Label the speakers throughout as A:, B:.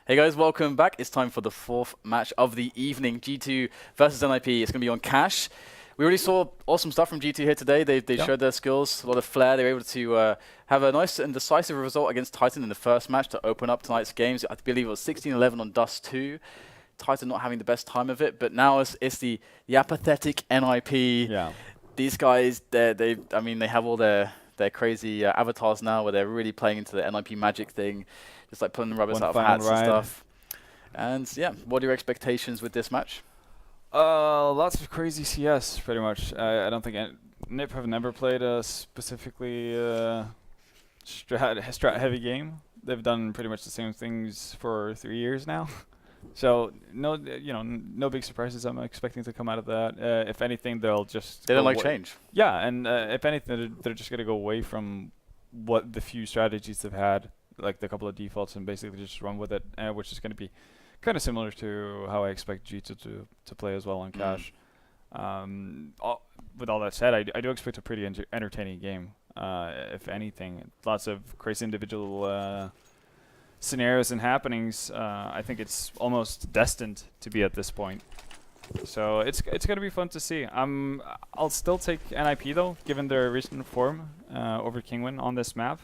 A: Hey guys, welcome back. It's time for the fourth match of the evening. G2 versus NiP. It's going to be on Cash. We already saw awesome stuff from G2 here today. They showed their skills, a lot of flair. They were able to have a nice and decisive result against Titan in the first match to open up tonight's games. I believe it was 16-11 on Dust 2. Titan not having the best time of it, but now it's the apathetic NiP.
B: Yeah.
A: These guys, they have all their crazy avatars now where they're really playing into the NiP magic thing. Just like pulling the rubbers out of hats and stuff. And yeah, what are your expectations with this match?
B: Lots of crazy CS, pretty much. I don't think NiP have never played a specifically strat heavy game. They've done pretty much the same things for 3 years now. So no big surprises I'm expecting to come out of that. If anything, they
A: don't like change.
B: Yeah, and if anything, they're just gonna go away from what the few strategies they've had, like the couple of defaults, and basically just run with it, which is going to be kind of similar to how I expect G2 to play as well on Cash. With all that said, I do expect a pretty entertaining game. If anything, lots of crazy individual scenarios and happenings. I think it's almost destined to be at this point. So it's going to be fun to see. I'll still take NiP though, given their recent form over Kingwin on this map.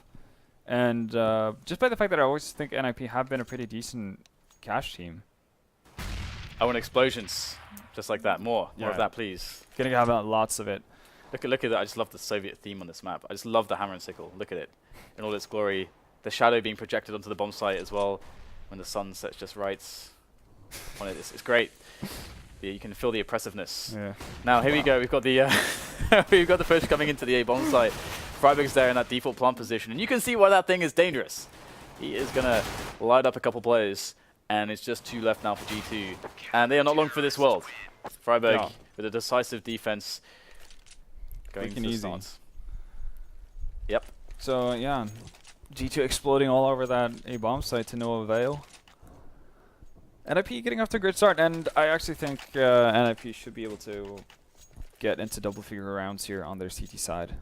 B: And just by the fact that I always think NiP have been a pretty decent Cash team.
A: I want explosions, just like that. More of that, please.
B: Gonna have lots of it.
A: Look at that! I just love the Soviet theme on this map. I just love the hammer and sickle. Look at it in all its glory. The shadow being projected onto the bomb site as well when the sun sets just right on it. It's great. You can feel the oppressiveness.
B: Yeah.
A: Now here we go. We've got the we've got the push coming into the A bomb site. Freiburg's there in that default plant position, and you can see why that thing is dangerous. He is gonna light up a couple players, and it's just 2 left now for G2, and they are not long for this world. Freiburg with a decisive defense going to the stance. Yep.
B: So yeah, G2 exploding all over that A bomb site to no avail. NiP getting off to a great start, and I actually think NiP should be able to get into double-figure rounds here on their CT side.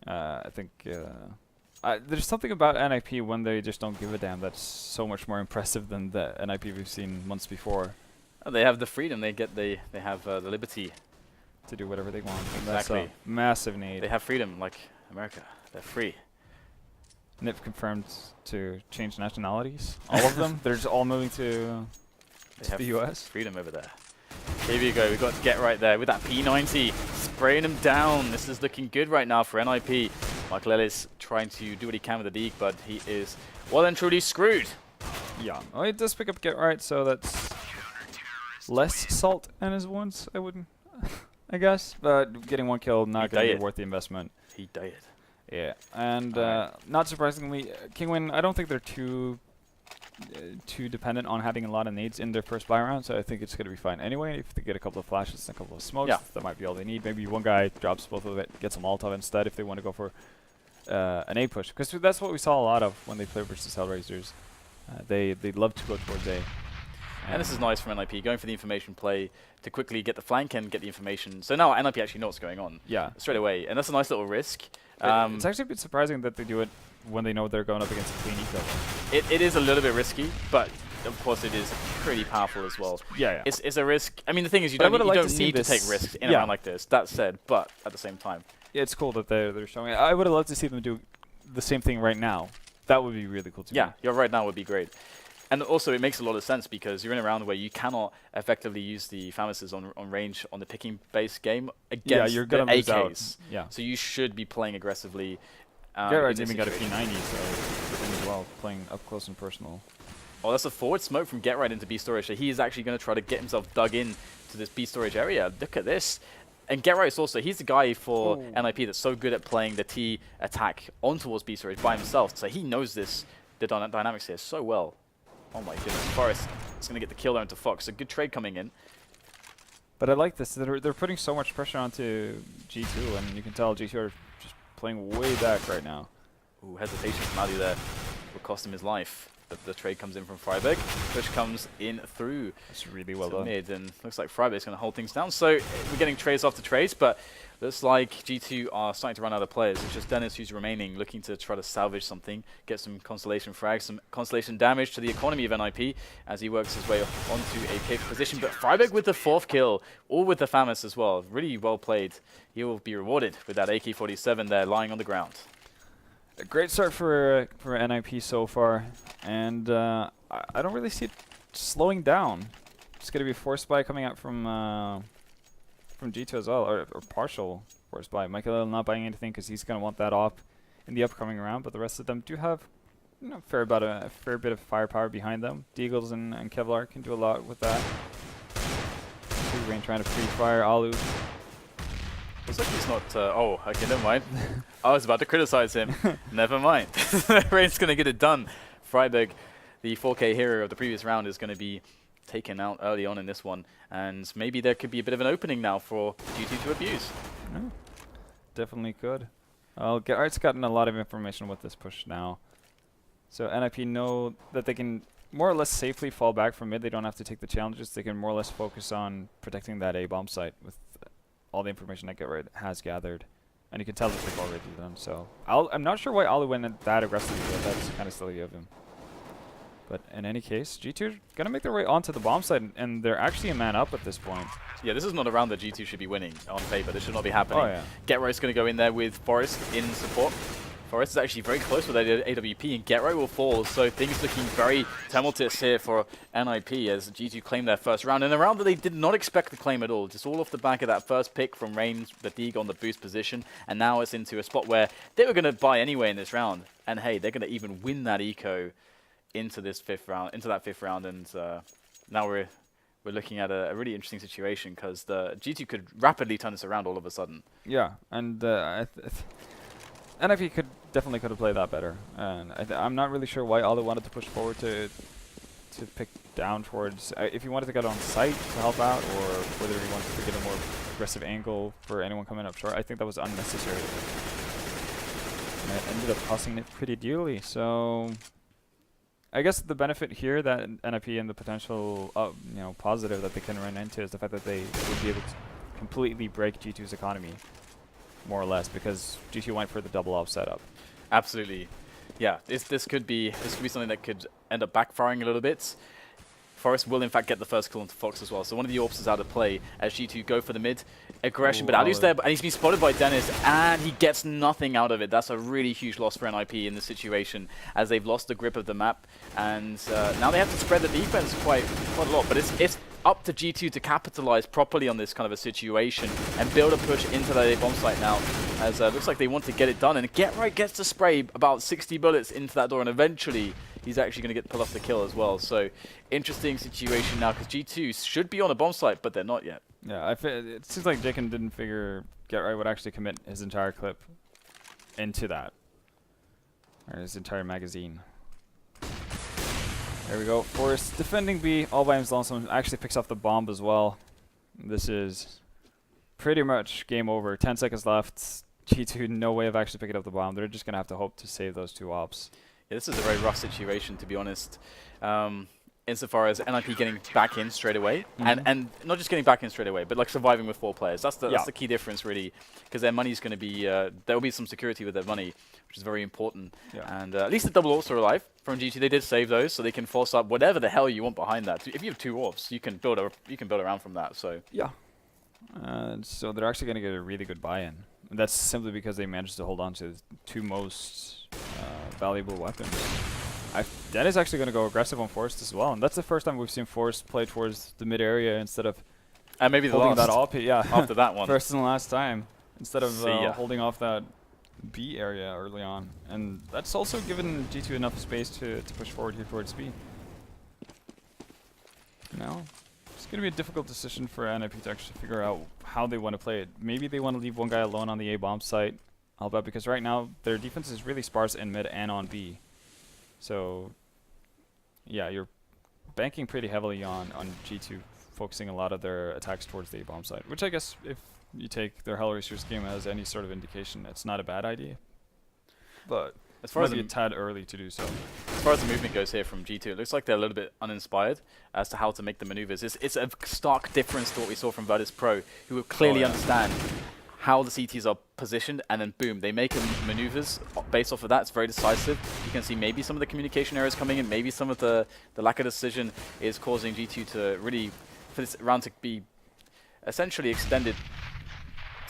B: I think there's something about NiP when they just don't give a damn that's so much more impressive than the NiP we've seen months before.
A: They have the freedom. They have the liberty
B: to do whatever they want.
A: Exactly.
B: That's a massive need.
A: They have freedom, like America. They're free.
B: NiP confirmed to change nationalities. All of them. They're just all moving to the US.
A: Freedom over there. Here we go. We've got to get right there with that P90. Spraying him down. This is looking good right now for NiP. Michael Ellis trying to do what he can with the Deke, but he is well and truly screwed.
B: Yeah. Oh, he does pick up get right, so that's less salt in his wounds, I guess. But getting 1 kill, not going to be worth the investment.
A: He died.
B: Yeah, and not surprisingly, Kingwin, I don't think they're too dependent on having a lot of nades in their first buy round, so I think it's going to be fine anyway. If they get a couple of flashes and a couple of smokes, that might be all they need. Maybe one guy drops both of it, gets a Molotov instead if they want to go for an A push, because that's what we saw a lot of when they play versus Hellraisers. They love to go towards A.
A: And this is nice from NiP, going for the information play to quickly get the flank and get the information. So now NiP actually know what's going on straight away, and that's a nice little risk.
B: It's actually a bit surprising that they do it when they know they're going up against a clean eco.
A: It is a little bit risky, but of course it is pretty powerful as well.
B: Yeah.
A: It's a risk. I mean, the thing is, you don't need to take risks in a round like this. That said, but at the same time.
B: Yeah, it's cool that they're showing it. I would have loved to see them do the same thing right now. That would be really cool to me.
A: Yeah, right now would be great. And also, it makes a lot of sense because you're in a round where you cannot effectively use the Famouses on range on the picking-based game against
B: you're gonna
A: the
B: lose
A: AKs.
B: out. Yeah.
A: So you should be playing aggressively.
B: Gerard's even got a P90, so as well, playing up close and personal.
A: Oh, that's a forward smoke from Get Right into B storage. So he is actually going to try to get himself dug in to this B storage area. Look at this. And Get Right is also, he's the guy for NiP that's so good at playing the T attack on towards B storage by himself. So he knows the dynamics here so well. Oh my goodness, Forrest is going to get the kill there into Fox. A good trade coming in.
B: But I like this. They're putting so much pressure onto G2, and you can tell G2 are just playing way back right now.
A: Ooh, hesitation from Ali there will cost him his life. the trade comes in from Freiburg. Push comes in through.
B: It's really well
A: to
B: done.
A: mid, and looks like Freiburg's going to hold things down. So we're getting trades after trades, but looks like G2 are starting to run out of players. It's just Dennis who's remaining, looking to try to salvage something, get some constellation frags, some constellation damage to the economy of NiP as he works his way onto a pick position. But Freiburg with the 4th kill, all with the FAMAS as well. Really well played. He will be rewarded with that AK-47 there lying on the ground.
B: A great start for NiP so far, and I don't really see it slowing down. It's going to be a force buy coming out from G2 as well, or partial force buy. Michael not buying anything because he's going to want that op in the upcoming round, but the rest of them do have a fair bit of firepower behind them. Deagles and Kevlar can do a lot with that. Rain trying to free fire Alu.
A: Looks like he's not... oh, okay, never mind. I was about to criticize him. Never mind. Rain's going to get it done. Freiburg, the 4K hero of the previous round, is going to be taken out early on in this one. And maybe there could be a bit of an opening now for G2 to abuse.
B: Yeah, definitely could. Art's gotten a lot of information with this push now. So NiP know that they can more or less safely fall back from mid. They don't have to take the challenges. They can more or less focus on protecting that A-bomb site with all the information that GetRight has gathered. And you can tell that they've already done so. I'm not sure why Alu went that aggressively, but that's kind of silly of him. But in any case, G2 are going to make their way onto the bomb site, and they're actually a man up at this point. Yeah,
A: this is not a round that G2 should be winning on paper. This should not be happening.
B: Oh, yeah.
A: GetRight's going to go in there with Forest in support. Forest is actually very close with AWP, and GetRight will fall, so things looking very tumultuous here for NiP as G2 claim their first round. In a round that they did not expect to claim at all, just all off the back of that first pick from Rain, the Deeg on the boost position, and now it's into a spot where they were going to buy anyway in this round. And hey, they're going to even win that eco into this fifth round, and now we're looking at a really interesting situation because the G2 could rapidly turn this around all of a sudden.
B: Yeah, and NiP definitely could have played that better, and I'm not really sure why Alu wanted to push forward to pick down towards. If he wanted to get on site to help out, or whether he wanted to get a more aggressive angle for anyone coming up short, I think that was unnecessary. And it ended up costing it pretty dearly. So I guess the benefit here that NiP and the potential positive that they can run into is the fact that they would be able to completely break G2's economy, more or less, because G2 went for the double op setup.
A: Absolutely. Yeah, this could be something that could end up backfiring a little bit. Forest will in fact get the first kill onto Fox as well, so one of the AWPs is out of play as G2 go for the mid aggression. But Alu's there, and he's been spotted by Dennis, and he gets nothing out of it. That's a really huge loss for NiP in this situation, as they've lost the grip of the map, and now they have to spread the defense quite a lot. But it's up to G2 to capitalize properly on this kind of a situation and build a push into that A-bomb site now, as looks like they want to get it done. And GetRight gets to spray about 60 bullets into that door, and eventually he's actually going to get pulled off the kill as well. So interesting situation now, because G2 should be on a bomb site, but they're not yet.
B: Yeah, it seems like Jaken didn't figure GetRight would actually commit his entire clip into that, or his entire magazine. There we go. Forrest defending B all by himself. Actually picks off the bomb as well. This is pretty much game over. 10 seconds left. G2 no way of actually picking up the bomb. They're just going to have to hope to save those two ops.
A: Yeah, this is a very rough situation, to be honest. Insofar as NiP getting back in straight away, and not just getting back in straight away, but like surviving with 4 players. That's the key difference, really, because their money's going to be there will be some security with their money, which is very important. Yeah. And at least the double AWPs are alive from G2. They did save those, so they can force up whatever the hell you want behind that. If you have 2 AWPs, you can build around from that. So
B: yeah. So they're actually going to get a really good buy-in. And that's simply because they managed to hold on to the 2 most valuable weapons. That is actually going to go aggressive on Forrest as well, and that's the first time we've seen Forrest play towards the mid area instead of
A: maybe the
B: holding
A: last.
B: That op. Yeah,
A: after that one.
B: First and last time, instead of holding off that B area early on, and that's also given G2 enough space to push forward here towards B. Now, it's going to be a difficult decision for NiP to actually figure out how they want to play it. Maybe they want to leave one guy alone on the A-bomb site, because right now their defense is really sparse in mid and on B. So, yeah, you're banking pretty heavily on G2 focusing a lot of their attacks towards the A-bomb site, which I guess if you take their Hellraiser scheme as any sort of indication, it's not a bad idea. But
A: As far as
B: might be a tad early to do so.
A: As far as the movement goes here from G2, it looks like they're a little bit uninspired as to how to make the maneuvers. It's a stark difference to what we saw from Virtus Pro, who will clearly understand how the CTs are positioned, and then boom, they make maneuvers based off of that. It's very decisive. You can see maybe some of the communication errors coming in, maybe some of the lack of decision is causing G2 to really, for this round to be essentially extended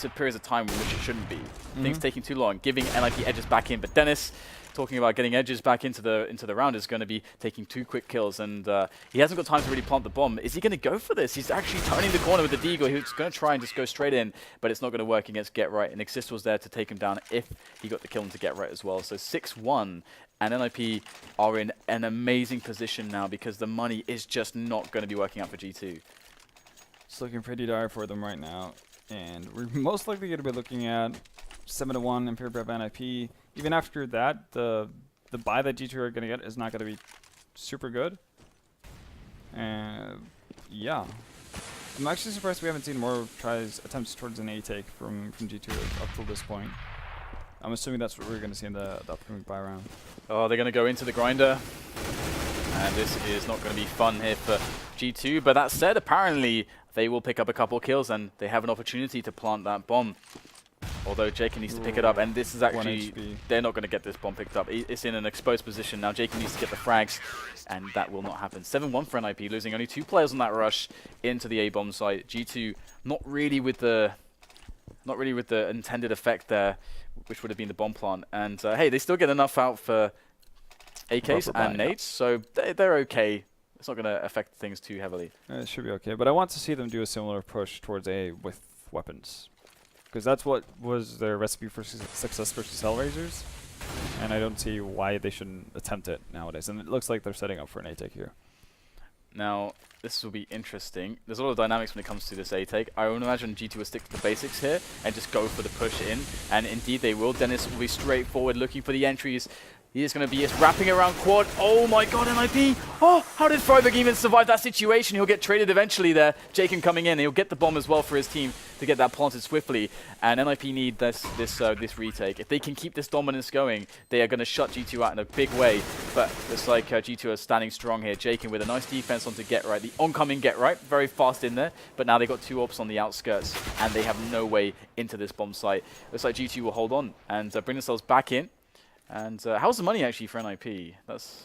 A: to periods of time in which it shouldn't be. Things taking too long, giving NiP edges back in, but Dennis, talking about getting edges back into the round, is going to be taking 2 quick kills, and he hasn't got time to really plant the bomb. Is he going to go for this? He's actually turning the corner with the Deagle. He's going to try and just go straight in, but it's not going to work against Get Right, and Exist was there to take him down if he got the kill into Get Right as well. So 6-1, and NiP are in an amazing position now because the money is just not going to be working out for G2.
B: It's looking pretty dire for them right now, and we're most likely going to be looking at 7-1 in favor of NiP. Even after that, the buy that G2 are going to get is not going to be super good. Yeah. I'm actually surprised we haven't seen more attempts towards an A-take from G2 up till this point. I'm assuming that's what we're going to see in the upcoming buy round.
A: Oh, they're going to go into the grinder. And this is not going to be fun here for G2. But that said, apparently they will pick up a couple kills and they have an opportunity to plant that bomb. Although Jacob needs to pick it up, and this is actually, they're not going to get this bomb picked up. It's in an exposed position now. Jacob needs to get the frags, and that will not happen. 7-1 for NiP, losing only 2 players on that rush into the A-bomb site. G2 not really with the intended effect there, which would have been the bomb plant. And hey, they still get enough out for AKs and nades, so they're okay. It's not going to affect things too heavily.
B: It should be okay, but I want to see them do a similar push towards A with weapons. Because that's what was their recipe for success versus Hellraisers, and I don't see why they shouldn't attempt it nowadays. And it looks like they're setting up for an A-take here.
A: Now, this will be interesting. There's a lot of dynamics when it comes to this A-take. I would imagine G2 will stick to the basics here and just go for the push in, and indeed they will. Dennis will be straightforward looking for the entries. He is going to be wrapping around quad. Oh my god, NiP! Oh, how did Freiburg even survive that situation? He'll get traded eventually there. Jacob coming in. He'll get the bomb as well for his team to get that planted swiftly. And NiP need this retake. If they can keep this dominance going, they are going to shut G2 out in a big way. But looks like G2 are standing strong here. Jacob with a nice defense onto Get Right. The oncoming Get Right, very fast in there. But now they've got 2 ops on the outskirts, and they have no way into this bomb site. Looks like G2 will hold on and bring themselves back in. And how's the money actually for NiP? That's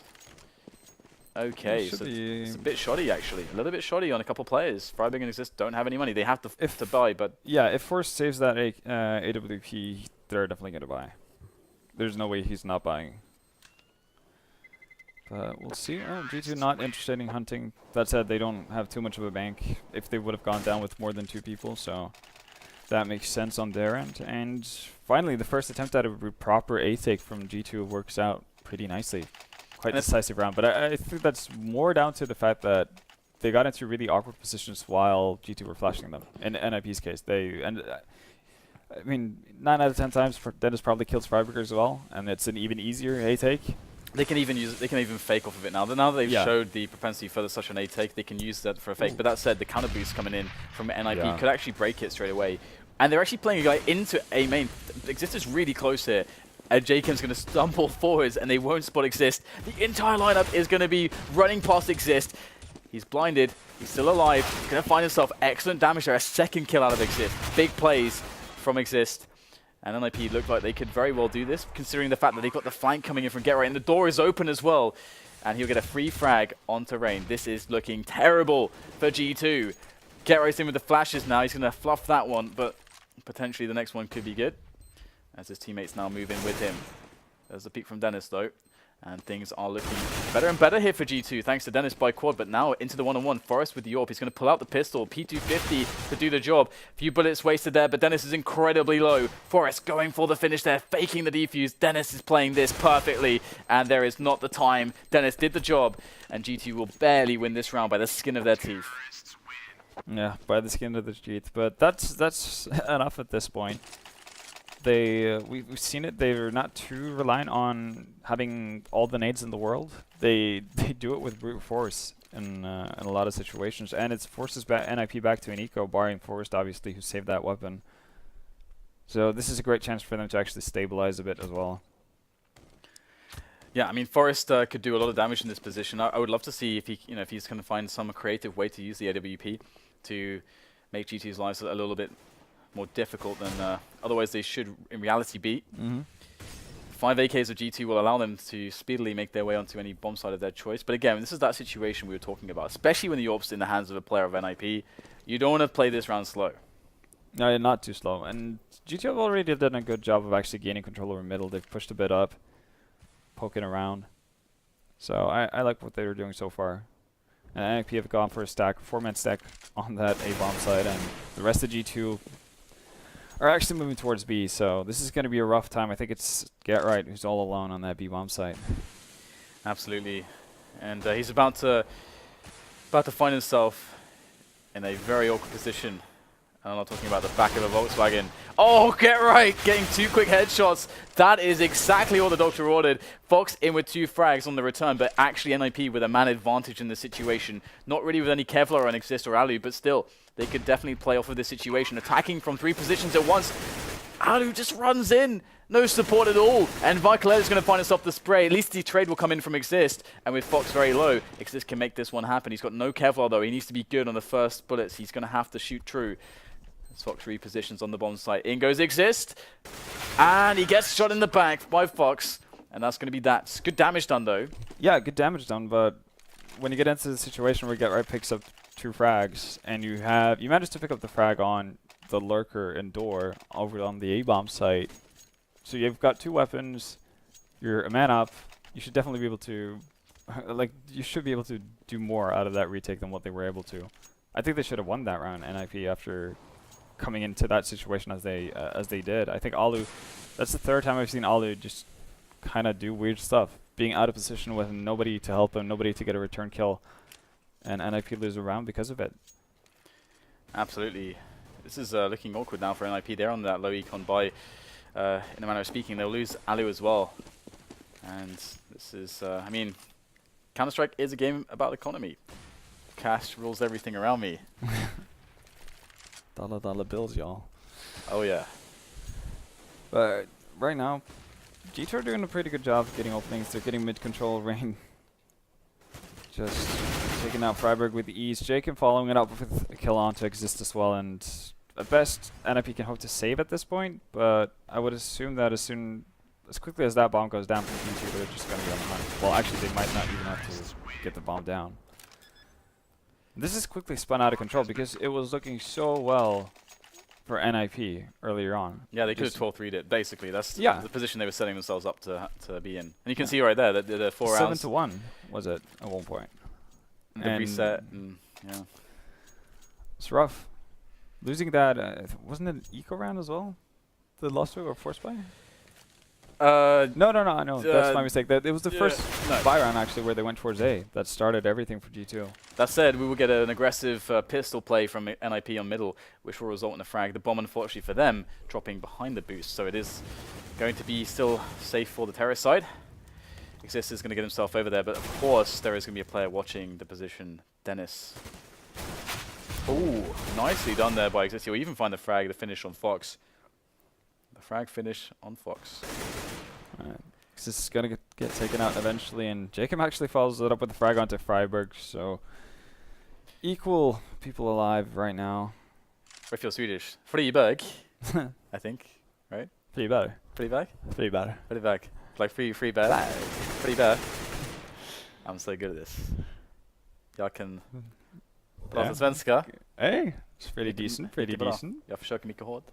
A: okay. So it's a bit shoddy actually. A little bit shoddy on a couple players. Freiburg and Exist don't have any money. They have to buy, but
B: yeah, if Force saves that AWP, they're definitely going to buy. There's no way he's not buying. But we'll see. Oh, G2 not interested in hunting. That said, they don't have too much of a bank if they would have gone down with more than 2 people, so that makes sense on their end. And finally, the first attempt at a proper A-take from G2 works out pretty nicely. Quite decisive round, but I think that's more down to the fact that they got into really awkward positions while G2 were flashing them. In NiP's case, I mean, 9 out of 10 times Dennis probably kills Freiburg as well, and it's an even easier A-take.
A: They can even fake off of it now. Now that they've showed the propensity for such an A-take, they can use that for a fake. But that said, the counter boost coming in from NiP could actually break it straight away. And they're actually playing a guy into A main. Exist is really close here. And Jacob's going to stumble forwards, and they won't spot Exist. The entire lineup is going to be running past Exist. He's blinded. He's still alive. He's going to find himself excellent damage there. A second kill out of Exist. Big plays from Exist. And NiP look like they could very well do this, considering the fact that they've got the flank coming in from Get Right, and the door is open as well. And he'll get a free frag onto Rain. This is looking terrible for G2. Get Right's in with the flashes now. He's going to fluff that one, but potentially the next one could be good, as his teammates now move in with him. There's a peek from Dennis, though. And things are looking better and better here for G2, thanks to Dennis by quad. But now into the one-on-one. Forrest with the AWP. He's going to pull out the pistol. P250 to do the job. Few bullets wasted there, but Dennis is incredibly low. Forrest going for the finish there, faking the defuse. Dennis is playing this perfectly, and there is not the time. Dennis did the job, and G2 will barely win this round by the skin of their teeth.
B: Yeah, by the skin of their teeth. But that's enough at this point. We've seen it. They're not too reliant on having all the nades in the world. They do it with brute force in a lot of situations, and it forces NiP back to an eco, barring Forrest obviously, who saved that weapon. So this is a great chance for them to actually stabilize a bit as well.
A: Yeah, I mean, Forrest could do a lot of damage in this position. I would love to see if he, if he's going to find some creative way to use the AWP to make G2's lives a little bit more difficult than otherwise they should in reality be. 5 AKs of G2 will allow them to speedily make their way onto any bomb site of their choice. But again, this is that situation we were talking about, especially when the AWP's in the hands of a player of NiP. You don't want to play this round slow.
B: No, not too slow. And G2 have already done a good job of actually gaining control over middle. They've pushed a bit up, poking around. So I like what they were doing so far. And NiP have gone for a stack, 4-man stack on that A-bomb side, and the rest of G2 are actually moving towards B. So this is going to be a rough time. I think it's Get Right who's all alone on that B-bomb site.
A: Absolutely. And he's about to find himself in a very awkward position. I'm not talking about the back of a Volkswagen. Oh, Get Right, getting 2 quick headshots. That is exactly what the doctor ordered. Fox in with 2 frags on the return, but actually NiP with a man advantage in the situation. Not really with any Kevlar on Exist or Alu, but still, they could definitely play off of this situation. Attacking from 3 positions at once. Alu just runs in. No support at all. And Vicolette is going to find himself the spray. At least the trade will come in from Exist. And with Fox very low, Exist can make this one happen. He's got no Kevlar though. He needs to be good on the first bullets. He's going to have to shoot true. Fox repositions on the bomb site. In goes Exist. And he gets shot in the back by Fox. And that's going to be that. Good damage done though.
B: Yeah, good damage done, but when you get into the situation where Get Right picks up 2 frags, and you manage to pick up the frag on the lurker and door over on the A-bomb site. So you've got 2 weapons, you're a man up, you should definitely be able to, you should be able to do more out of that retake than what they were able to. I think they should have won that round, NiP, after coming into that situation as they did. I think Alu, that's the 3rd time I've seen Alu just kind of do weird stuff, being out of position with nobody to help him, nobody to get a return kill, and NiP lose a round because of it.
A: Absolutely. This is looking awkward now for NiP. They're on that low econ buy. In a manner of speaking, they'll lose Alu as well. And this is, I mean, Counter-Strike is a game about economy. Cash rules everything around me.
B: Dollar bills, y'all.
A: Oh yeah.
B: But right now, G2 are doing a pretty good job of getting openings. They're getting mid-control ring. Just taking out Freiburg with ease. Jacob following it up with a kill on to Exist as well. And at best, NiP can hope to save at this point, but I would assume that as quickly as that bomb goes down from G2, they're just going to be on the hunt. Well, actually, they might not even have to get the bomb down. This is quickly spun out of control because it was looking so well for NiP earlier on.
A: Yeah, they could have 12-3'd it, basically. That's the position they were setting themselves up to be in. And you can see right there that the 4 rounds.
B: 7-1 was it at one point.
A: The reset, and yeah.
B: It's rough. Losing that, wasn't it an eco round as well? The lost to or force play? No, I know. That's my mistake. It was the first buy round, actually, where they went towards A. That started everything for G2.
A: That said, we will get an aggressive pistol play from NiP on middle, which will result in a frag. The bomb, unfortunately for them, dropping behind the boost. So it is going to be still safe for the terrorist side. Exist is going to get himself over there, but of course, there is going to be a player watching the position. Dennis. Ooh, nicely done there by Exist. You'll even find the frag, the finish on Fox. The frag finish on Fox.
B: This is going to get taken out eventually, and Jacob actually follows it up with the frag onto Freiburg, so equal people alive right now.
A: I feel Swedish. Friberg, I think, right?
B: Friberg.
A: Friberg?
B: Friberg.
A: Friberg. Like free bear. Free bear. I'm so good at this. Jag kan prata svenska.
B: Hey, it's pretty decent, pretty decent.
A: Jag försöker mycket hårt.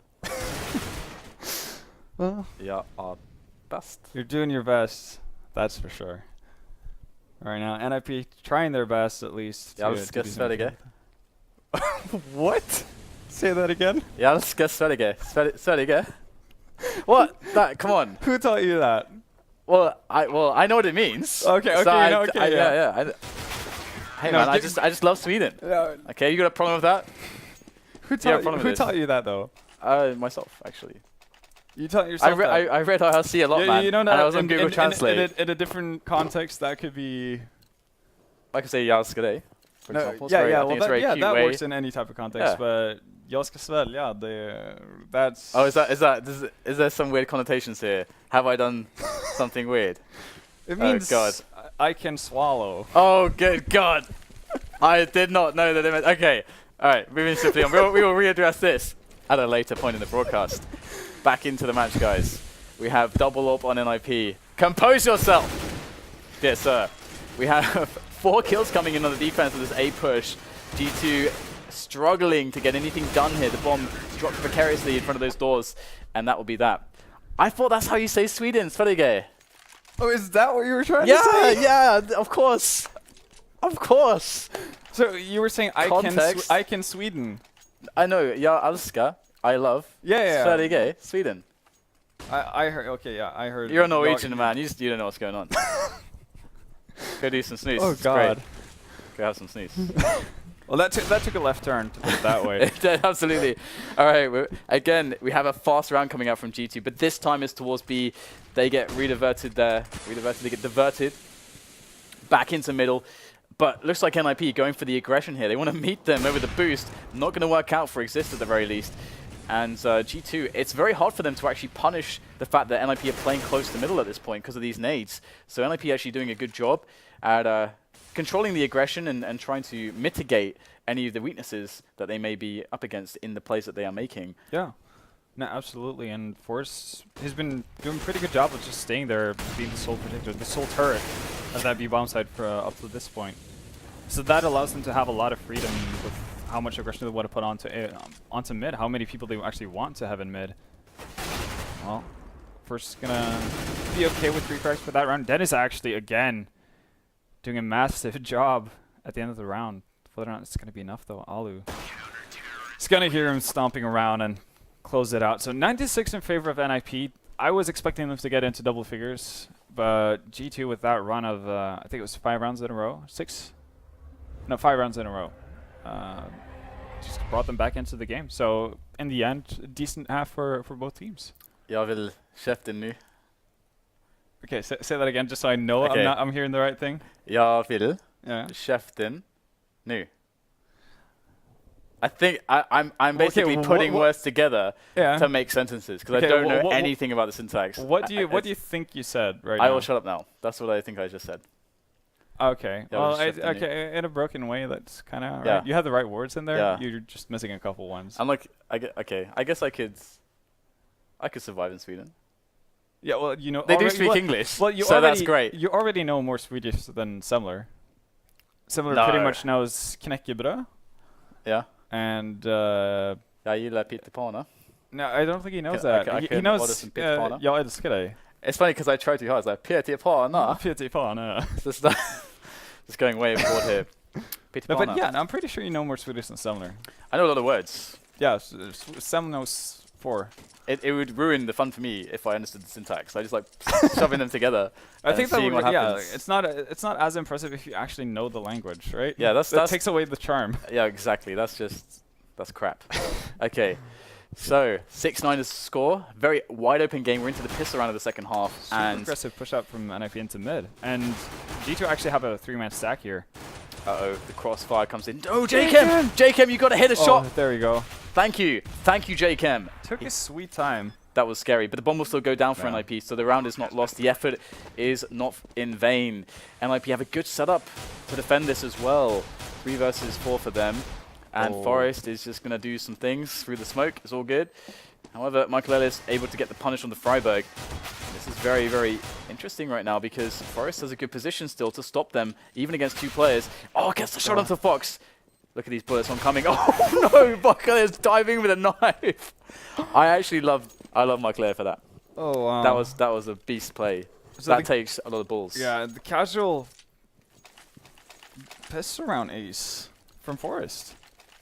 B: Well,
A: Jag är best.
B: You're doing your best, that's for sure. Right now, NiP trying their best at least.
A: Jag älskar Sverige.
B: What? Say that again?
A: Jag älskar Sverige. Sverige? What? That? Come on.
B: Who taught you that?
A: Well, I know what it means.
B: Okay,
A: so
B: yeah.
A: Hey no, man, I just love Sweden.
B: Yeah.
A: Okay, you got a problem with that?
B: Who taught you that though?
A: Myself, actually.
B: You taught yourself that?
A: I read IRC a lot, man.
B: You know,
A: and I was on Google Translate.
B: In a different context, that could be.
A: I could say jag ska dig, for example.
B: That works in any type of context, but jag ska svälja, that's.
A: Oh, is there some weird connotations here? Have I done something weird?
B: It means
A: God.
B: I can swallow.
A: Oh, good God. I did not know that it meant... Okay. All right, moving swiftly on. We will readdress this at a later point in the broadcast. Back into the match, guys. We have double up on NiP. Compose yourself, dear sir. We have 4 kills coming in on the defense with this A push. G2 struggling to get anything done here. The bomb dropped precariously in front of those doors, and that will be that. I thought that's how you say Sweden, Sverige.
B: Oh, is that what you were trying to say?
A: Yeah, of course. Of course.
B: So you were saying I can Sweden.
A: I know, jag älskar, I love.
B: Yeah.
A: Sverige, Sweden.
B: I heard, okay, yeah, I heard.
A: You're a Norwegian man, you don't know what's going on. Go do some snooze.
B: Oh,
A: it's
B: God.
A: Great. Go have some snooze.
B: Well, that took a left turn, to put it that way.
A: It did, absolutely. All right, again, we have a fast round coming out from G2, but this time is towards B. They get rediverted there. They get diverted back into middle. But looks like NiP going for the aggression here. They want to meet them over the boost. Not going to work out for Exist at the very least. And G2, it's very hard for them to actually punish the fact that NiP are playing close to middle at this point because of these nades. So NiP actually doing a good job at controlling the aggression and trying to mitigate any of the weaknesses that they may be up against in the plays that they are making.
B: Yeah. No, absolutely. And Force has been doing a pretty good job of just staying there, being the sole protector, the sole turret of that B-bomb side for up to this point. So that allows them to have a lot of freedom with how much aggression they want to put onto mid, how many people they actually want to have in mid. Well, Force is going to be okay with 3 frags for that round. Dennis actually, again, doing a massive job at the end of the round. Whether or not it's going to be enough, though, Alu is going to hear him stomping around and close it out. So 96 in favor of NiP. I was expecting them to get into double figures, but G2 with that run of, I think it was 5 rounds in a row? 6? No, 5 rounds in a row. Just brought them back into the game. So in the end, a decent half for both teams.
A: Jag vill käften nu.
B: Okay, say that again, just so I know I'm hearing the right thing.
A: Jag vill
B: Yeah.
A: käften nu. I think I'm basically putting words together to make sentences because I don't know anything about the syntax.
B: What do you think you said right
A: now? I
B: now?
A: will shut up now. That's what I think I just said.
B: Okay.
A: Yeah,
B: well, okay, in a broken way, that's kind of right. You have the right words in there.
A: Yeah.
B: You're just missing a couple ones.
A: I'm like, I guess I could survive in Sweden.
B: Yeah, well, you know,
A: they do speak English, well, so that's great.
B: You already know more Swedish than Semler. Semler pretty much knows knäckebröd.
A: Yeah.
B: And
A: jag gillar pyttipanna.
B: No, I don't think he knows that. He knows jag älskar dig.
A: It's funny because I try too hard. It's like pyttipanna.
B: Pyttipanna.
A: Just going way forward here.
B: No, but yeah, I'm pretty sure you know more Swedish than Semler.
A: I know a lot of words.
B: Yeah, Semler knows 4.
A: It would ruin the fun for me if I understood the syntax. I just like shoving them together.
B: I think that would,
A: what happens.
B: Yeah, it's not as impressive if you actually know the language, right?
A: Yeah, that
B: takes away the charm.
A: Yeah, exactly. That's crap. Okay, so 6-9 is the score. Very wide open game. We're into the pistol round of the second half.
B: Super aggressive push up from NiP into mid, and G2 actually have a 3-man stack here.
A: Uh-oh, the crossfire comes in. Oh, JChem, you got to hit a shot.
B: There we go.
A: Thank you, JChem.
B: Took a sweet time.
A: That was scary, but the bomb will still go down for NiP, so the round is not lost. The effort is not in vain. NiP have a good setup to defend this as well. 3 versus 4 for them. And Forest is just going to do some things through the smoke. It's all good. However, Michael Ellis able to get the punish on the Freiburg. This is very, very interesting right now because Forest has a good position still to stop them, even against 2 players. Oh, gets the shot onto Fox. Look at these bullets oncoming. Oh no, Michael is diving with a knife. I love Michael Ellis for that.
B: Oh wow.
A: That was a beast play. So that takes a lot of balls.
B: Yeah, the casual pistol round ace from Forest.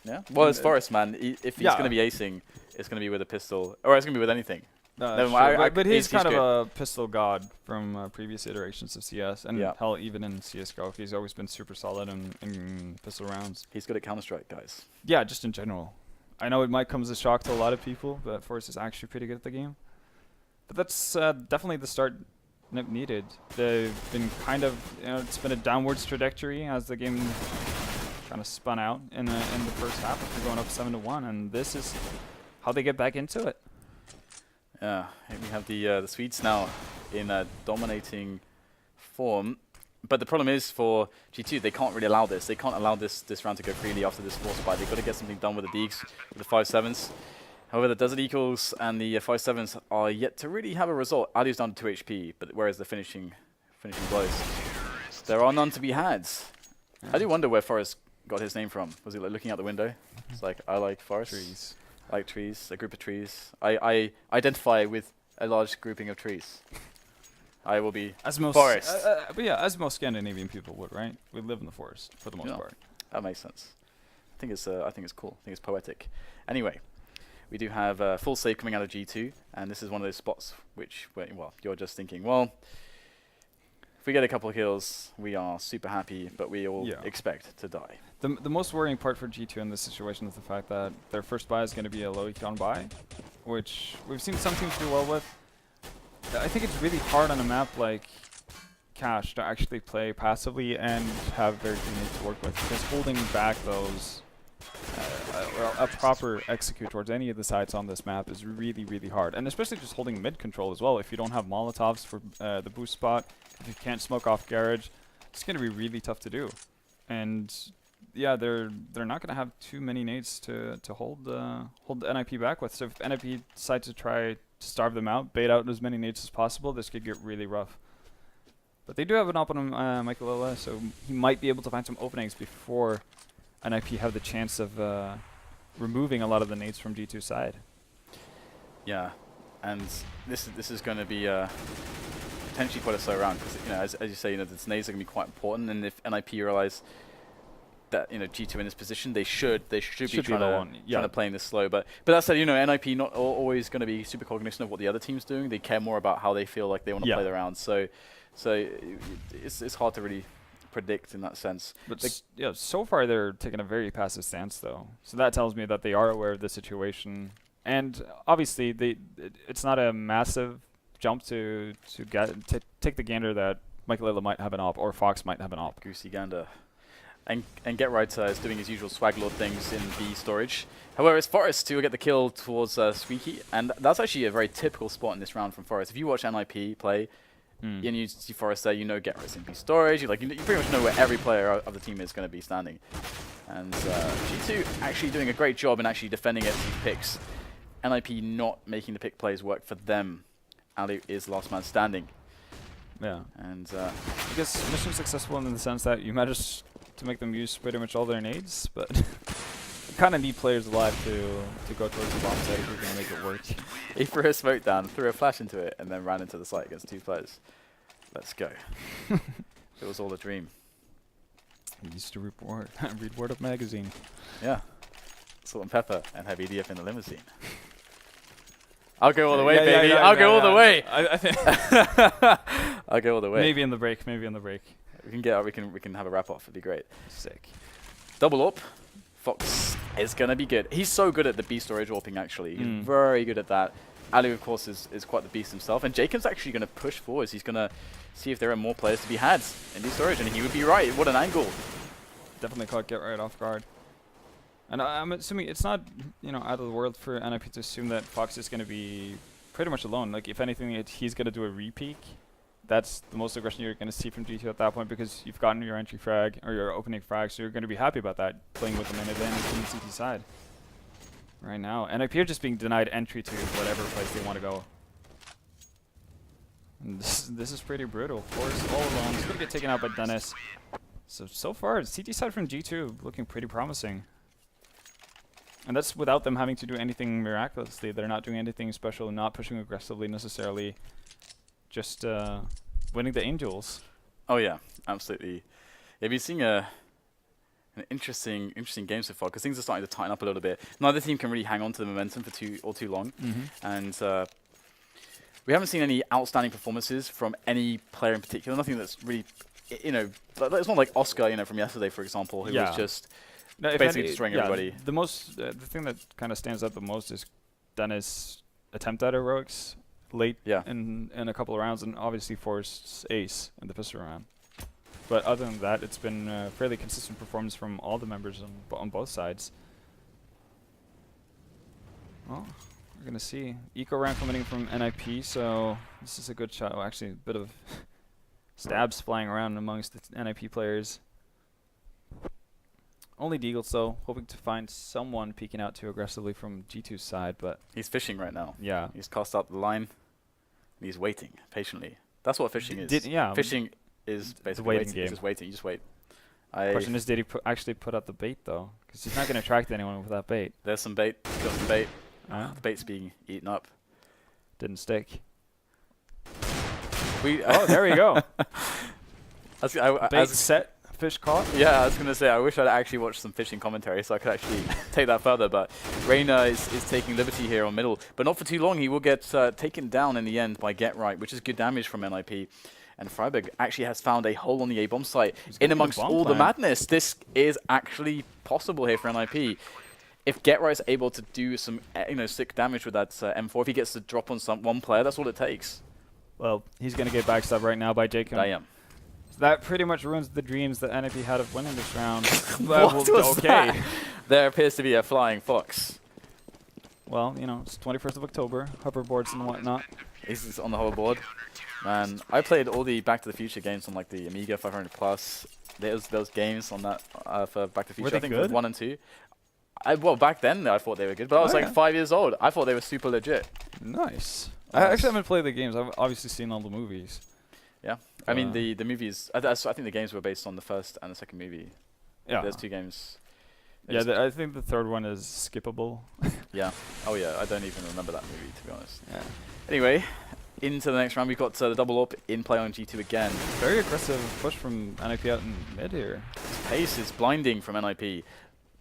A: Yeah. Well, it's Forest, man. If he's going to be acing, it's going to be with a pistol, or it's going to be with anything.
B: But he's kind of a pistol god from previous iterations of CS, and hell, even in CSGO, he's always been super solid in pistol rounds.
A: He's good at Counter-Strike, guys.
B: Yeah, just in general. I know it might come as a shock to a lot of people, but Forrest is actually pretty good at the game. But that's definitely the start NiP needed. They've been kind of, it's been a downwards trajectory as the game kind of spun out in the first half after going up 7-1, and this is how they get back into it.
A: Yeah, and we have the Swedes now in dominating form. But the problem is for G2, they can't really allow this. They can't allow this round to go freely after this 4 spy. They've got to get something done with the Deegs, with the 5-7s. However, the Desert Eagles and the 5-7s are yet to really have a result. Ali's down to 2 HP, but whereas the finishing blows, there are none to be had. Yeah. I do wonder where Forest got his name from. Was he like looking out the window? It's like, I like forests.
B: Trees.
A: I like trees, a group of trees. I identify with a large grouping of trees. I will be
B: as most
A: forest.
B: But yeah, as most Scandinavian people would, right? We live in the forest for the most part.
A: That makes sense. I think it's cool. I think it's poetic. Anyway, we do have full save coming out of G2, and this is one of those spots which, well, you're just thinking, well, if we get a couple of kills, we are super happy, but we all expect to die.
B: The most worrying part for G2 in this situation is the fact that their first buy is going to be a low econ buy, which we've seen some teams do well with. I think it's really hard on a map like Cash to actually play passively and have very few needs to work with, because holding back those a proper execute towards any of the sides on this map is really, really hard, and especially just holding mid control as well. If you don't have Molotovs for the boost spot, if you can't smoke off garage, it's going to be really tough to do. And yeah, they're not going to have too many nades to hold the NiP back with. So if NiP decides to try to starve them out, bait out as many nades as possible, this could get really rough. But they do have an op on Michaelilla, so he might be able to find some openings before NiP have the chance of removing a lot of the nades from G2's side. Yeah,
A: and this is going to be potentially quite a slow round, because as you say, the nades are going to be quite important, and if NiP realize that G2 in this position, they should be trying to play this slow. But that said, NiP not always going to be super cognizant of what the other team's doing. They care more about how they feel like they want to play the round. So it's hard to really predict in that sense.
B: But so far they're taking a very passive stance, though. So that tells me that they are aware of the situation, and obviously it's not a massive jump to take the gander that Michaelilla might have an op or Fox might have an op.
A: Goosey gander. And Get Right is doing his usual swag lord things in B storage. However, it's Forest who will get the kill towards Squeaky, and that's actually a very typical spot in this round from Forest. If you watch NiP play, and you see Forest there, Get Right's in B storage. You pretty much know where every player of the team is going to be standing. And G2 actually doing a great job in actually defending it these picks. NiP not making the pick plays work for them. Ali is last man standing.
B: Yeah.
A: And
B: I guess mission successful in the sense that you managed to make them use pretty much all their nades, but you kind of need players alive to go towards the bomb site if you're going to make it work.
A: He threw a smoke down, threw a flash into it, and then ran into the site against 2 players. Let's go. It was all a dream.
B: He used to read Word Up magazine.
A: Yeah. Salt and pepper and have EDF in the limousine. I'll go all the way, baby. I'll go all the way.
B: I think
A: I'll go all the way.
B: Maybe in the break.
A: We can have a wrap off. It'd be great.
B: Sick.
A: Double up. Fox is gonna be good. He's so good at the B storage warping. Actually, he's very good at that. Ali, of course, is quite the beast himself. And Jacob's actually gonna push forwards. He's gonna see if there are more players to be had in B storage, and he would be right. What an angle!
B: Definitely caught Get Right off guard. And I'm assuming it's not out of the world for NiP to assume that Fox is gonna be pretty much alone. Like if anything, he's gonna do a re-peek. That's the most aggression you're going to see from G2 at that point, because you've gotten your entry frag or your opening frag, so you're going to be happy about that, playing with them in advantage from the CT side. Right now, NiP are just being denied entry to whatever place they want to go. And this is pretty brutal. Force all alone. He's going to get taken out by Dennis. So far, CT side from G2 looking pretty promising. And that's without them having to do anything miraculously. They're not doing anything special, not pushing aggressively necessarily. Just winning the Angels.
A: Oh yeah, absolutely. Yeah, we've seen an interesting game so far, because things are starting to tighten up a little bit. Neither team can really hang on to the momentum for too long, and we haven't seen any outstanding performances from any player in particular. Nothing that's really, it's not like Oscar, from yesterday, for example, who was just basically destroying everybody.
B: The thing that kind of stands out the most is Dennis' attempt at heroics late in a couple of rounds, and obviously Forrest's ace in the pistol round. But other than that, it's been a fairly consistent performance from all the members on both sides. Well, we're going to see. Eco round coming in from NiP, so this is a good shot. Well, actually, a bit of stabs flying around amongst the NiP players. Only Deagles, though, hoping to find someone peeking out too aggressively from G2's side, but...
A: He's fishing right now.
B: Yeah.
A: He's cast out the line, and he's waiting patiently. That's what fishing is.
B: Yeah.
A: Fishing is basically
B: waiting
A: waiting.
B: game.
A: It's just waiting. You just wait.
B: Question is, did he actually put out the bait, though? Because he's not going to attract anyone with that bait.
A: There's some bait. Got some bait. The bait's being eaten up.
B: Didn't stick.
A: Oh,
B: there we go.
A: Bait
B: set, fish caught.
A: Yeah, I was going to say, I wish I'd actually watched some fishing commentary so I could actually take that further. But Reina is taking liberty here on middle. But not for too long. He will get taken down in the end by Get Right, which is good damage from NiP. And Freiburg actually has found a hole on the A-bomb site in amongst all the madness. This is actually possible here for NiP. If Get Right is able to do some sick damage with that M4, if he gets to drop on one player, that's all it takes.
B: Well, he's going to get backstabbed right now by Jacob.
A: I am.
B: That pretty much ruins the dreams that NiP had of winning this round.
A: What was that? There appears to be a flying fox.
B: Well, it's 21st of October, hoverboards and whatnot.
A: He's on the hoverboard. Man, I played all the Back to the Future games on like the Amiga 500 Plus. Those games on that for Back to the Future.
B: Were they
A: I think
B: good?
A: 1 and 2. Well, back then I thought they were good, but I was like 5 years old. I thought they were super legit.
B: Nice. I actually haven't played the games. I've obviously seen all the movies.
A: Yeah. I mean, the movies, I think the games were based on the first and the second movie.
B: Yeah.
A: There's 2 games.
B: Yeah, I think the third one is skippable.
A: Yeah. Oh, yeah. I don't even remember that movie, to be honest.
B: Yeah.
A: Anyway, into the next round, we've got the double up in play on G2 again.
B: Very aggressive push from NiP out in mid here.
A: Pace is blinding from NiP.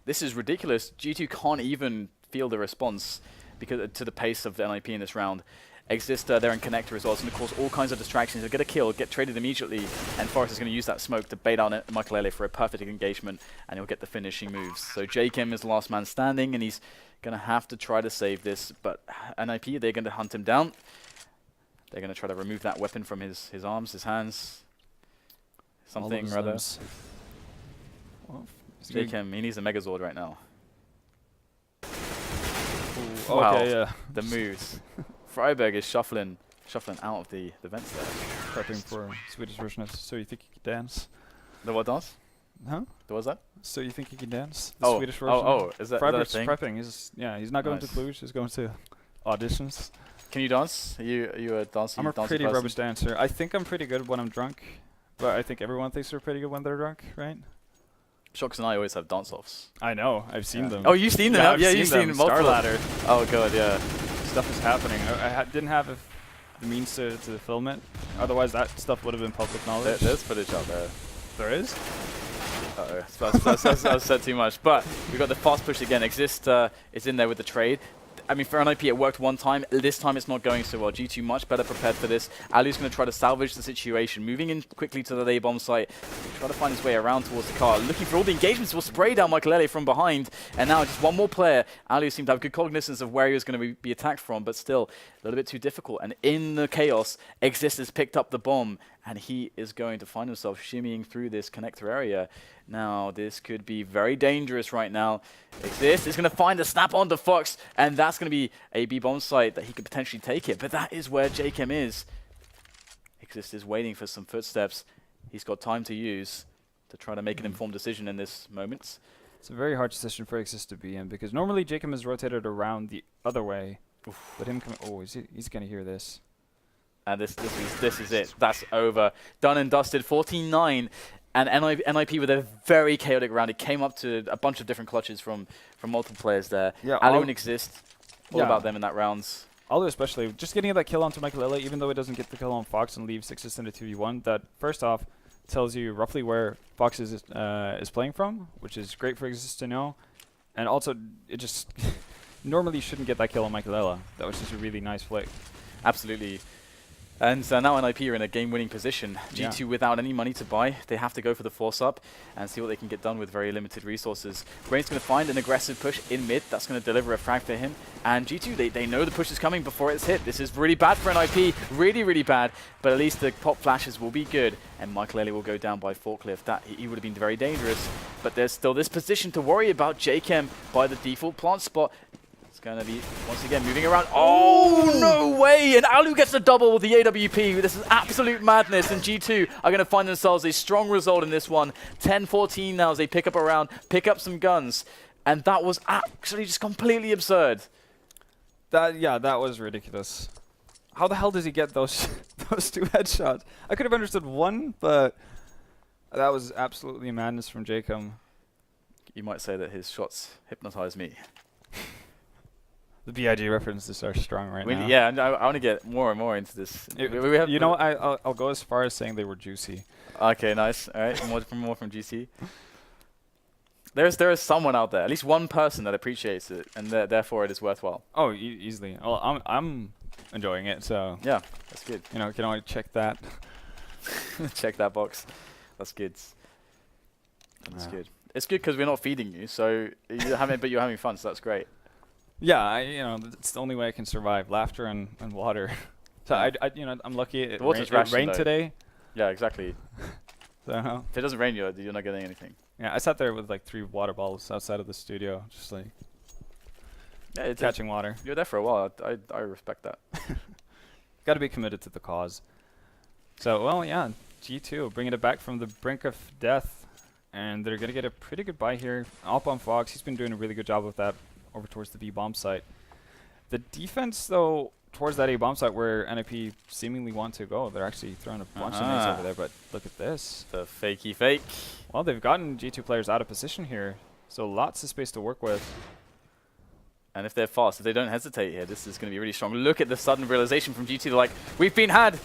A: This is ridiculous. G2 can't even feel the response because to the pace of the NiP in this round. Exister there in connector as well. It's going to cause all kinds of distractions. They'll get a kill, get traded immediately, and Forrest is going to use that smoke to bait out Michael for a perfect engagement, and he'll get the finishing moves. So JKim is the last man standing, and he's going to have to try to save this, but NiP, they're going to hunt him down. They're going to try to remove that weapon from his arms, his hands. Something rather.
B: Well,
A: JKim, he needs a Megazord right now.
B: Ooh,
A: wow,
B: okay, yeah.
A: The moves. Freiburg is shuffling out of the vents there.
B: Prepping for Swedish version of So You Think You Can Dance.
A: The what dance?
B: Huh?
A: The what's that?
B: So You Think You Can Dance? The Swedish version.
A: Is that
B: Freiburg's
A: a thing?
B: prepping. He's not going to Cluj. He's going to auditions.
A: Can you dance? Are you a dancer?
B: I'm a pretty rubbish dancer. I think I'm pretty good when I'm drunk, but I think everyone thinks they're pretty good when they're drunk, right?
A: Shocks and I always have dance-offs.
B: I know. I've seen them.
A: Oh, you've seen them?
B: Yeah,
A: You've seen
B: them. Star
A: multiple.
B: Ladder.
A: Oh god, yeah.
B: Stuff is happening. I didn't have the means to film it. Otherwise, that stuff would have been public knowledge.
A: There's footage out there.
B: There is?
A: Uh-oh. I've said too much. But we've got the fast push again. Exist is in there with the trade. I mean, for NiP, it worked one time. This time, it's not going so well. G2 much better prepared for this. Alu's going to try to salvage the situation. Moving in quickly to the A-bomb site. Try to find his way around towards the car. Looking for all the engagements. Will spray down Michael from behind. And now just one more player. Alu seemed to have good cognizance of where he was going to be attacked from, but still a little bit too difficult. And in the chaos, Exist has picked up the bomb. And he is going to find himself shimmying through this connector area. Now, this could be very dangerous right now. Exist is going to find a snap onto Fox, and that's going to be a B-bomb site that he could potentially take it. But that is where JKim is. Exist is waiting for some footsteps. He's got time to use to try to make an informed decision in this moment.
B: It's a very hard position for Exist to be in, because normally JKim is rotated around the other way. Oof. But him coming... Oh, he's going to hear this.
A: And this is it. That's over. Done and dusted. 14-9. And NiP with a very chaotic round. It came up to a bunch of different clutches from multiple players there.
B: Yeah,
A: Alu and Exist. All about them in that round.
B: Alu especially. Just getting that kill onto Michael, even though it doesn't get the kill on Fox and leaves Exist in a 2v1. That, first off, tells you roughly where Fox is playing from, which is great for Exist to know. And also, it just normally shouldn't get that kill on Michael. That was just a really nice flick.
A: Absolutely. And now NiP are in a game-winning position. G2 without any money to buy. They have to go for the force-up and see what they can get done with very limited resources. Grain's going to find an aggressive push in mid. That's going to deliver a frag for him. And G2, they know the push is coming before it's hit. This is really bad for NiP. Really, really bad. But at least the pop flashes will be good. And Michael will go down by forklift. He would have been very dangerous. But there's still this position to worry about. JKim by the default plant spot. going to be, once again, moving around. Oh, no way! And Alu gets a double with the AWP. This is absolute madness, and G2 are going to find themselves a strong result in this one. 10-14 now as they pick up a round, pick up some guns. And that was actually just completely absurd.
B: That was ridiculous. How the hell does he get those those 2 headshots? I could have understood one, but that was absolutely madness from Jacob.
A: You might say that his shots hypnotized me.
B: The BIG references are strong right now.
A: Yeah, and I want to get more and more into this.
B: You know, I'll go as far as saying they were juicy.
A: Okay, nice. All right, more from GC. There is someone out there, at least one person that appreciates it, and therefore it is worthwhile.
B: Oh, easily. Well, I'm enjoying it, so
A: yeah, that's good.
B: You know, you can always check that.
A: Check that box. That's good. That's good. It's good because we're not feeding you, so you're having fun, so that's great.
B: Yeah, you know, it's the only way I can survive: laughter and water. So I'm lucky. It rained today.
A: Yeah, exactly.
B: So
A: if it doesn't rain, you're not getting anything.
B: Yeah, I sat there with like 3 water bottles outside of the studio, just like catching water.
A: You're there for a while. I respect that.
B: Got to be committed to the cause. So, well, yeah, G2 bringing it back from the brink of death, and they're going to get a pretty good buy here. Up on Fox, he's been doing a really good job with that over towards the B bomb site. The defense, though, towards that A bomb site where NiP seemingly want to go, they're actually throwing a bunch of nades over there, but look at this.
A: The fakey fake.
B: Well, they've gotten G2 players out of position here, so lots of space to work with.
A: And if they're fast, if they don't hesitate here, this is going to be really strong. Look at the sudden realization from G2. They're like, we've been had.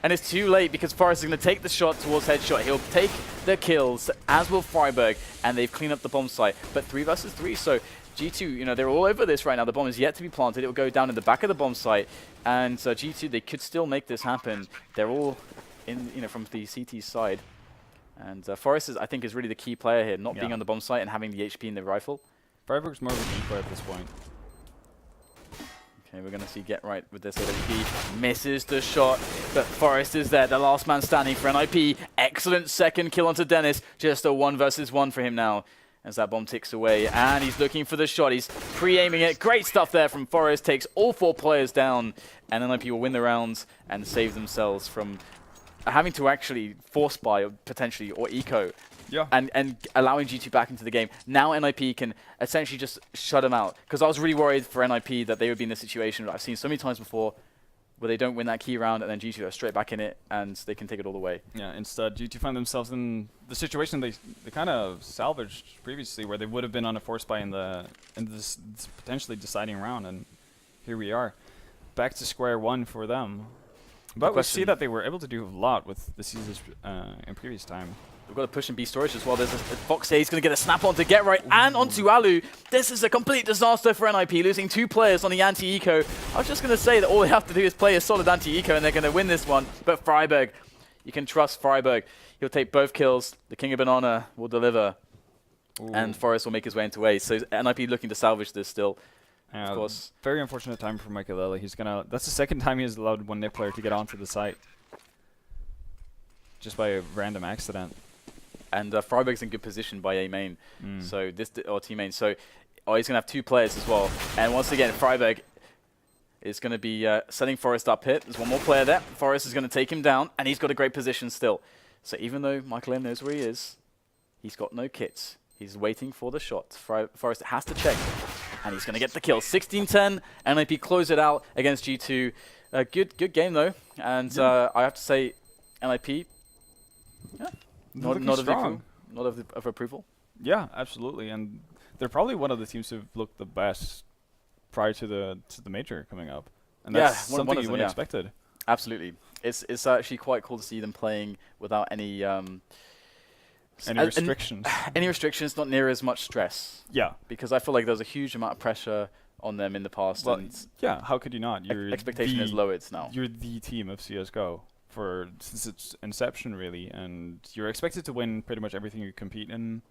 A: And it's too late because Forrest is going to take the shot towards headshot. He'll take the kills, as will Freiburg, and they've cleaned up the bomb site. But 3 versus 3, so G2, you know, they're all over this right now. The bomb is yet to be planted. It will go down in the back of the bomb site. And G2, they could still make this happen. They're all in, you know, from the CT side. And Forrest, I think, is really the key player here, not being on the bomb site and having the HP in the rifle.
B: Freiburg's more of a deep player at this point.
A: Okay, we're going to see Get Right with this AWP. Misses the shot, but Forrest is there, the last man standing for NiP. Excellent second kill onto Dennis. Just a 1 versus 1 for him now as that bomb ticks away. And he's looking for the shot. He's pre-aiming it. Great stuff there from Forrest. Takes all 4 players down. And NiP will win the rounds and save themselves from having to actually force buy potentially or eco.
B: Yeah.
A: And allowing G2 back into the game. Now NiP can essentially just shut them out. Because I was really worried for NiP that they would be in this situation that I've seen so many times before where they don't win that key round and then G2 are straight back in it and they can take it all the way.
B: Yeah, instead G2 find themselves in the situation they kind of salvaged previously where they would have been on a force buy in this potentially deciding round, and here we are. Back to square one for them. But we see that they were able to do a lot with the Caesars in previous time.
A: We've got to push in B storage as well. There's a Fox here. He's going to get a snap on to Get Right and onto Alu. This is a complete disaster for NiP, losing 2 players on the anti-eco. I was just going to say that all they have to do is play a solid anti-eco and they're going to win this one. But Freiburg, you can trust Freiburg. He'll take both kills. The King of Banana will deliver. And Forrest will make his way into A. So NiP looking to salvage this still. Of course.
B: Very unfortunate time for Michael. He's gonna. That's the second time he has allowed one NiP player to get onto the site, just by a random accident.
A: And Freiburg's in good position by A main, so this or T main. So he's gonna have 2 players as well. And once again, Freiburg is gonna be setting Forrest up here. There's one more player there. Forrest is gonna take him down, and he's got a great position still. So even though Michael knows where he is, he's got no kits. He's waiting for the shot. Forrest has to check. And he's going to get the kill. 16-10. NiP close it out against G2. Good game, though. And I have to say, NiP, not of approval.
B: Yeah, absolutely. And they're probably one of the teams who've looked the best prior to the major coming up. And that's something you wouldn't expected.
A: Absolutely. It's actually quite cool to see them playing without any...
B: restrictions?
A: Any restrictions, not near as much stress.
B: Yeah.
A: Because I feel like there's a huge amount of pressure on them in the past.
B: Well,
A: and
B: yeah, how could you not?
A: Expectation is lowered now.
B: You're the team of CSGO since its inception, really, and you're expected to win pretty much everything you compete in.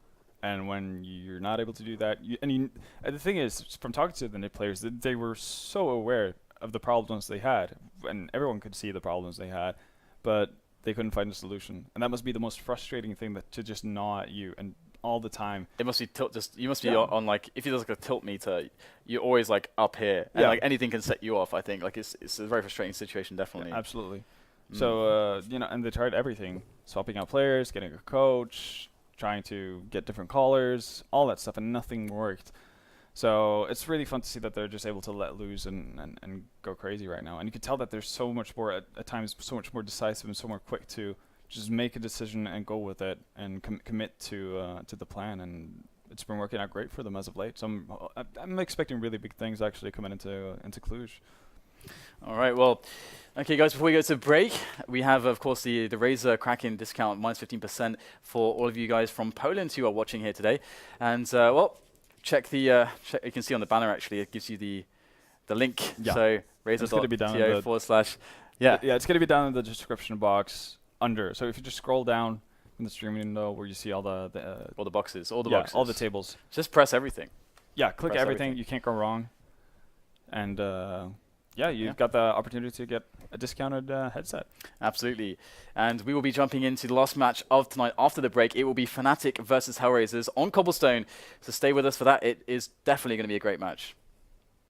B: And when you're not able to do that, and the thing is, from talking to the NiP players, they were so aware of the problems they had, and everyone could see the problems they had, but they couldn't find a solution. And that must be the most frustrating thing, that to just gnaw at you. And all the time.
A: It must be you must be on like, if you does like a tilt meter, you're always like up here, and like anything can set you off. I think like it's a very frustrating situation, definitely.
B: Yeah, absolutely. So and they tried everything, swapping out players, getting a coach, trying to get different callers, all that stuff, and nothing worked. So it's really fun to see that they're just able to let loose and go crazy right now. And you can tell that they're so much more at times so much more decisive and so more quick to just make a decision and go with it and commit to the plan. And it's been working out great for them as of late. So I'm expecting really big things actually coming into Cluj.
A: All right, well, okay, guys, before we go to break, we have, of course, the Razer Kraken discount, minus 15% for all of you guys from Poland who are watching here today. And, well, check you can see on the banner, actually, it gives you the link.
B: Yeah.
A: So, razer.to/.
B: Yeah, it's going to be down in the description box under. So if you just scroll down in the streaming window where you see all the
A: boxes, all the tables. Just press everything.
B: Yeah, click everything. You can't go wrong. And you've got the opportunity to get a discounted headset.
A: Absolutely. And we will be jumping into the last match of tonight after the break. It will be Fnatic versus Hellraisers on Cobblestone. So stay with us for that. It is definitely going to be a great match.